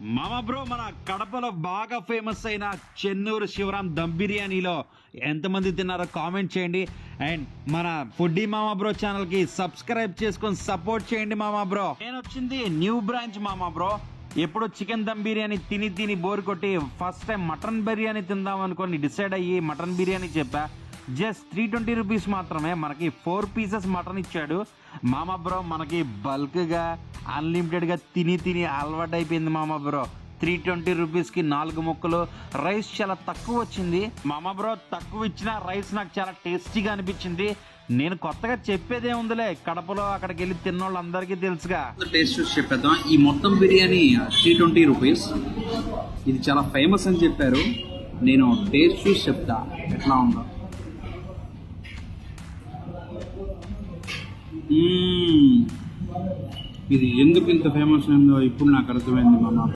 మామ బ్రో, మన కడపలో బాగా ఫేమస్ అయిన చెన్నూరు శివరాం దమ్ బిర్యానీలో ఎంతమంది తిన్నారో కామెంట్ చేయండి. అండ్ మన ఫుడ్డీ మామ బ్రో ఛానల్కి సబ్స్క్రైబ్ చేసుకొని సపోర్ట్ చేయండి మామ బ్రో. నేను వచ్చింది న్యూ బ్రాంచ్ మామ బ్రో. ఎప్పుడు చికెన్ దమ్ బిర్యానీ తిని తిని బోర్ కొట్టి ఫస్ట్ టైం మటన్ బిర్యానీ తిందాం అనుకొని డిసైడ్ అయ్యి మటన్ బిర్యానీ చెప్పా. జస్ట్ 320 రూపీస్ మాత్రమే, మనకి 4 పీసెస్ మటన్ ఇచ్చాడు మామ బ్రో. మనకి బల్క్గా అన్లిమిటెడ్గా తిని తిని అలవాటు అయిపోయింది మామ బ్రో. 320 రూపీస్కి 4 ముక్కలు, రైస్ చాలా తక్కువ వచ్చింది మామ బ్రో. తక్కువ ఇచ్చిన రైస్ నాకు చాలా టేస్టీగా అనిపించింది. నేను కొత్తగా చెప్పేదే ఉందిలే, కడపలో అక్కడికి వెళ్ళి తిన్నోళ్ళు అందరికీ తెలుసుగా. టేస్ట్ చూసి చెప్పేద్దాం. ఈ మొత్తం బిర్యానీ 320 రూపీస్. ఇది చాలా ఫేమస్ అని చెప్పారు. నేను టేస్ట్ చూసి చెప్తా ఎట్లా ఉందో. ఇది ఎందుకు ఇంత ఫేమస్ అయిందో ఇప్పుడు నాకు అర్థమైంది మామ.